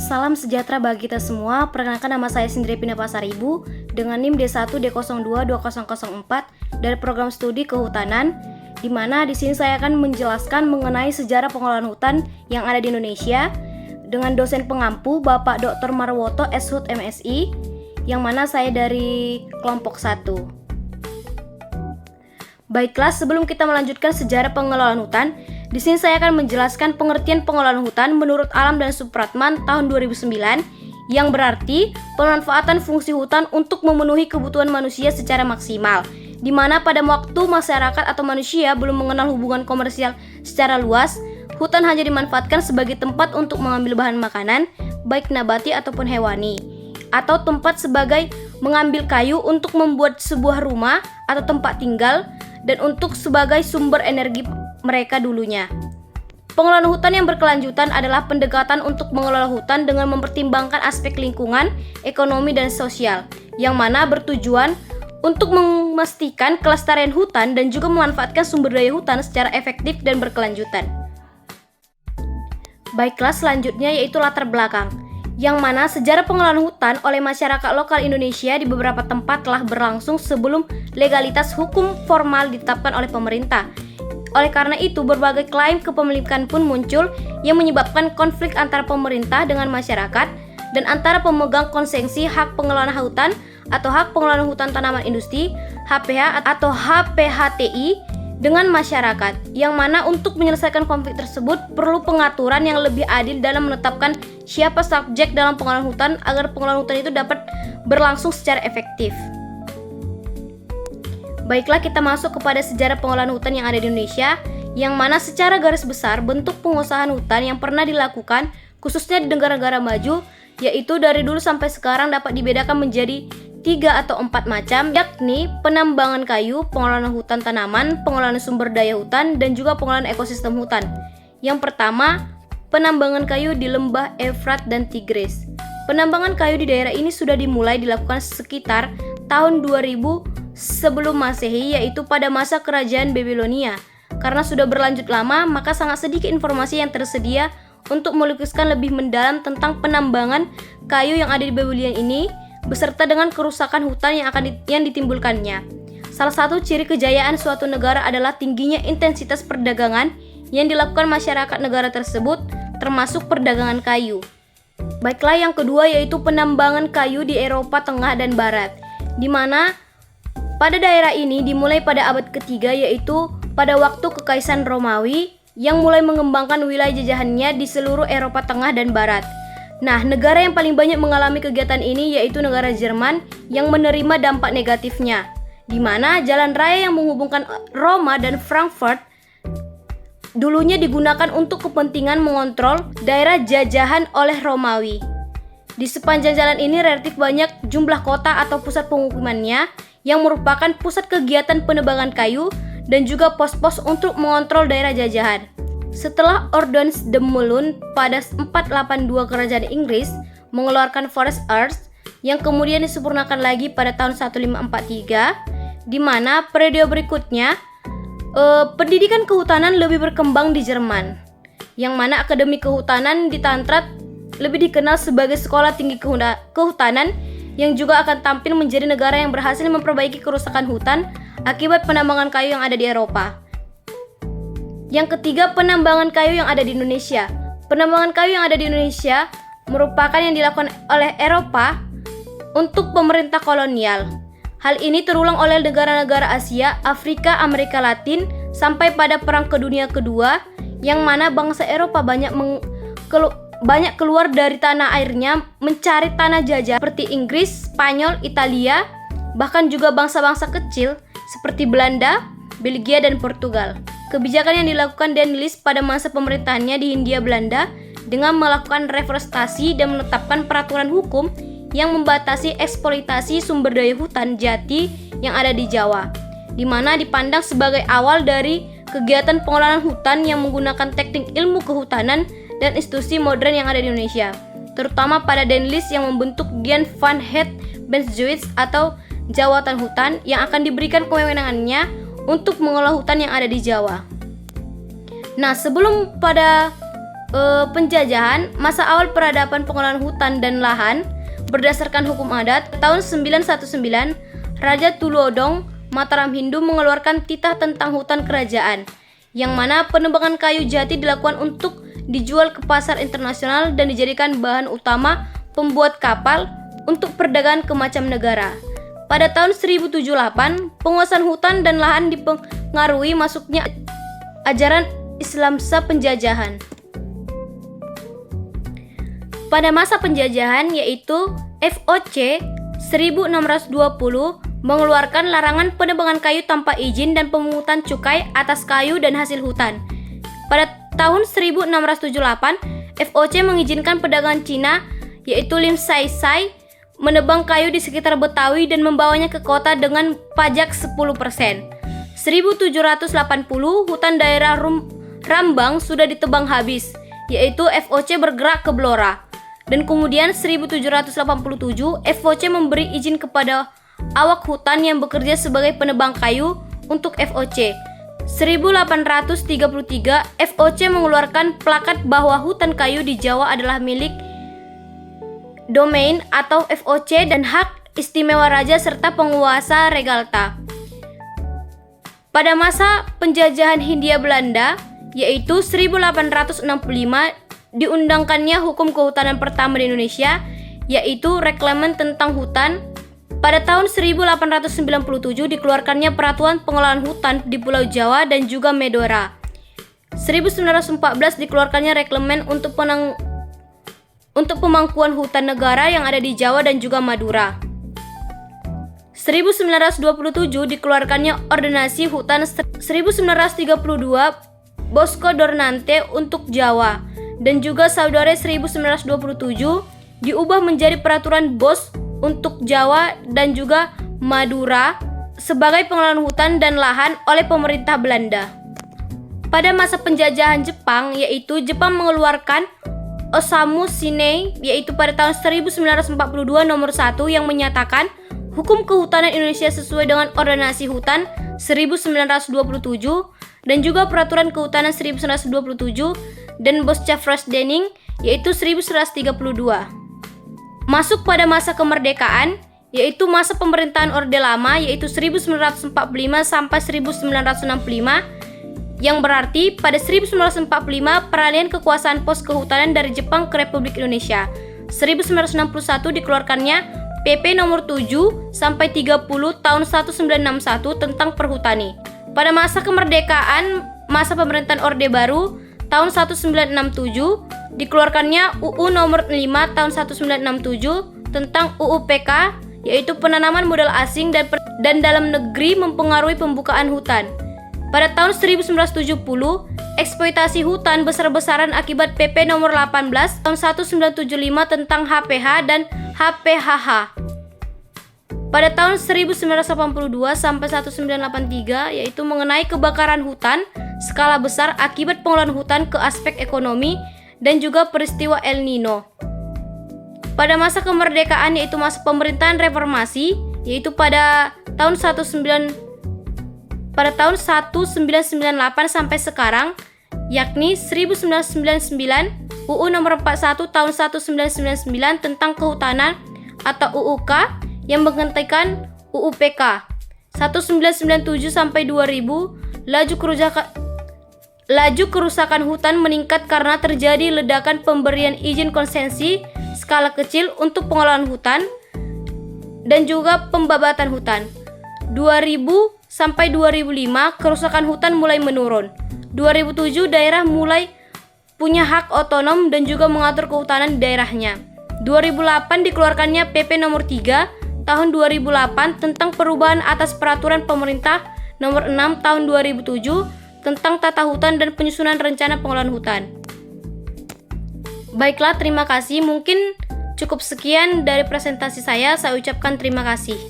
Salam sejahtera bagi kita semua. Perkenalkan, nama saya Sindri Pindah Pasaribu dengan NIM D1D022004 dari program studi kehutanan, di mana di sini saya akan menjelaskan mengenai sejarah pengelolaan hutan yang ada di Indonesia dengan dosen pengampu Bapak Dr. Marwoto SHUT MSI, yang mana saya dari kelompok 1. Baiklah, sebelum kita melanjutkan sejarah pengelolaan hutan, di sini saya akan menjelaskan pengertian pengelolaan hutan menurut Alam dan Supratman tahun 2009, yang berarti pemanfaatan fungsi hutan untuk memenuhi kebutuhan manusia secara maksimal, di mana pada waktu masyarakat atau manusia belum mengenal hubungan komersial secara luas, hutan hanya dimanfaatkan sebagai tempat untuk mengambil bahan makanan, baik nabati ataupun hewani, atau tempat sebagai mengambil kayu untuk membuat sebuah rumah atau tempat tinggal, dan untuk sebagai sumber energi mereka dulunya. Pengelolaan hutan yang berkelanjutan adalah pendekatan untuk mengelola hutan dengan mempertimbangkan aspek lingkungan, ekonomi, dan sosial, yang mana bertujuan untuk memastikan kelestarian hutan dan juga memanfaatkan sumber daya hutan secara efektif dan berkelanjutan. Baiklah, selanjutnya yaitu latar belakang, yang mana sejarah pengelolaan hutan oleh masyarakat lokal Indonesia di beberapa tempat telah berlangsung sebelum legalitas hukum formal ditetapkan oleh pemerintah. Oleh karena itu, berbagai klaim kepemilikan pun muncul yang menyebabkan konflik antara pemerintah dengan masyarakat dan antara pemegang konsesi hak pengelolaan hutan atau hak pengelolaan hutan tanaman industri (HPH) atau HPHTI dengan masyarakat, yang mana untuk menyelesaikan konflik tersebut perlu pengaturan yang lebih adil dalam menetapkan siapa subjek dalam pengelolaan hutan agar pengelolaan hutan itu dapat berlangsung secara efektif. Baiklah, kita masuk kepada sejarah pengelolaan hutan yang ada di Indonesia, yang mana secara garis besar bentuk pengusahaan hutan yang pernah dilakukan khususnya di negara-negara maju, yaitu dari dulu sampai sekarang dapat dibedakan menjadi 3 atau 4 macam, yakni penambangan kayu, pengelolaan hutan tanaman, pengelolaan sumber daya hutan, dan juga pengelolaan ekosistem hutan. Yang pertama, penambangan kayu di lembah Efrat dan Tigris. Penambangan kayu di daerah ini sudah dimulai dilakukan sekitar tahun 2000 sebelum Masehi, yaitu pada masa kerajaan Babilonia. Karena sudah berlanjut lama, maka sangat sedikit informasi yang tersedia untuk melukiskan lebih mendalam tentang penambangan kayu yang ada di Babilonia ini, beserta dengan kerusakan hutan yang ditimbulkannya. Salah satu ciri kejayaan suatu negara adalah tingginya intensitas perdagangan yang dilakukan masyarakat negara tersebut, termasuk perdagangan kayu. Baiklah, yang kedua yaitu penambangan kayu di Eropa Tengah dan Barat, di mana pada daerah ini dimulai pada abad ketiga, yaitu pada waktu Kekaisaran Romawi yang mulai mengembangkan wilayah jajahannya di seluruh Eropa Tengah dan Barat. Nah, negara yang paling banyak mengalami kegiatan ini yaitu negara Jerman yang menerima dampak negatifnya, di mana jalan raya yang menghubungkan Roma dan Frankfurt dulunya digunakan untuk kepentingan mengontrol daerah jajahan oleh Romawi. Di sepanjang jalan ini relatif banyak jumlah kota atau pusat pemukimannya yang merupakan pusat kegiatan penebangan kayu dan juga pos-pos untuk mengontrol daerah jajahan. Setelah Ordonnance de Moulins pada 482 kerajaan Inggris mengeluarkan Forest Acts yang kemudian disempurnakan lagi pada tahun 1543, di mana periode berikutnya pendidikan kehutanan lebih berkembang di Jerman, yang mana Akademi Kehutanan di Tantrat lebih dikenal sebagai sekolah tinggi kehutanan, yang juga akan tampil menjadi negara yang berhasil memperbaiki kerusakan hutan akibat penambangan kayu yang ada di Eropa. Yang ketiga, penambangan kayu yang ada di Indonesia. Penambangan kayu yang ada di Indonesia merupakan yang dilakukan oleh Eropa untuk pemerintah kolonial. Hal ini terulang oleh negara-negara Asia, Afrika, Amerika Latin sampai pada Perang Dunia Kedua, yang mana bangsa Eropa banyak keluar dari tanah airnya mencari tanah jajah seperti Inggris, Spanyol, Italia, bahkan juga bangsa-bangsa kecil seperti Belanda, Belgia, dan Portugal. Kebijakan yang dilakukan Danilis pada masa pemerintahannya di Hindia Belanda dengan melakukan reforestasi dan menetapkan peraturan hukum yang membatasi eksploitasi sumber daya hutan jati yang ada di Jawa, di mana dipandang sebagai awal dari kegiatan pengelolaan hutan yang menggunakan teknik ilmu kehutanan dan institusi modern yang ada di Indonesia, terutama pada Danilis yang membentuk Gen van het Bensjuits atau Jawatan Hutan yang akan diberikan kewenangannya untuk mengelola hutan yang ada di Jawa. Nah, sebelum pada penjajahan, masa awal peradaban pengelolaan hutan dan lahan berdasarkan hukum adat, tahun 919, Raja Tulodong Mataram Hindu mengeluarkan titah tentang hutan kerajaan, yang mana penebangan kayu jati dilakukan untuk dijual ke pasar internasional dan dijadikan bahan utama pembuat kapal untuk perdagangan ke macam negara. Pada tahun 1078, penguasaan hutan dan lahan dipengaruhi masuknya ajaran Islam penjajahan. Pada masa penjajahan, yaitu VOC 1620 mengeluarkan larangan penebangan kayu tanpa izin dan pemungutan cukai atas kayu dan hasil hutan. Pada tahun 1678, VOC mengizinkan pedagang Cina, yaitu Lim Sai Sai, menebang kayu di sekitar Betawi dan membawanya ke kota dengan pajak 10%. 1780, hutan daerah Rambang sudah ditebang habis, yaitu VOC bergerak ke Blora. Dan kemudian 1787, VOC memberi izin kepada awak hutan yang bekerja sebagai penebang kayu untuk VOC. 1833, VOC mengeluarkan plakat bahwa hutan kayu di Jawa adalah milik domain atau VOC dan hak istimewa raja serta penguasa regalta. Pada masa penjajahan Hindia Belanda, yaitu 1865, diundangkannya hukum kehutanan pertama di Indonesia, yaitu Reglemen tentang Hutan. Pada tahun 1897 dikeluarkannya Peraturan Pengelolaan Hutan di Pulau Jawa dan juga Madura. 1914 dikeluarkannya Reglemen untuk pemangkuan hutan negara yang ada di Jawa dan juga Madura. 1927 dikeluarkannya Ordonansi Hutan 1932 Bosco Dornante untuk Jawa. Dan juga Saudara 1927 diubah menjadi Peraturan BOS untuk Jawa dan juga Madura sebagai pengelolaan hutan dan lahan oleh pemerintah Belanda. Pada masa penjajahan Jepang, yaitu Jepang mengeluarkan Osamu Shinei, yaitu pada tahun 1942 nomor 1 yang menyatakan hukum kehutanan Indonesia sesuai dengan Ordonansi Hutan 1927 dan juga Peraturan Kehutanan 1927 dan Boscha-Frostdenning, yaitu 1932. Masuk pada masa kemerdekaan, yaitu masa pemerintahan Orde Lama, yaitu 1945 sampai 1965, yang berarti pada 1945 peralihan kekuasaan pos kehutanan dari Jepang ke Republik Indonesia. 1961 dikeluarkannya PP nomor 7 sampai 30 tahun 1961 tentang perhutani. Pada masa kemerdekaan, masa pemerintahan Orde Baru, tahun 1967 dikeluarkannya UU nomor 5 tahun 1967 tentang UUPK, yaitu penanaman modal asing dan dalam negeri mempengaruhi pembukaan hutan. Pada tahun 1970, eksploitasi hutan besar-besaran akibat PP nomor 18 tahun 1975 tentang HPH dan HPHH. Pada tahun 1982 sampai 1983, yaitu mengenai kebakaran hutan skala besar akibat pengelolaan hutan ke aspek ekonomi dan juga peristiwa El Nino. Pada masa kemerdekaan, yaitu masa pemerintahan reformasi, yaitu pada tahun 1998 sampai sekarang, yakni 1999 UU nomor 41 tahun 1999 tentang kehutanan atau UUK yang menggantikan UUPK. 1997 sampai 2000, laju kerusakan hutan meningkat karena terjadi ledakan pemberian izin konsesi skala kecil untuk pengelolaan hutan dan juga pembabatan hutan. 2000 sampai 2005 kerusakan hutan mulai menurun. 2007 daerah mulai punya hak otonom dan juga mengatur kehutanan di daerahnya. 2008 dikeluarkannya PP nomor 3 tahun 2008 tentang perubahan atas peraturan pemerintah nomor 6 tahun 2007 tentang tata hutan dan penyusunan rencana pengelolaan hutan. Baiklah, terima kasih. Mungkin cukup sekian dari presentasi saya. Saya ucapkan terima kasih.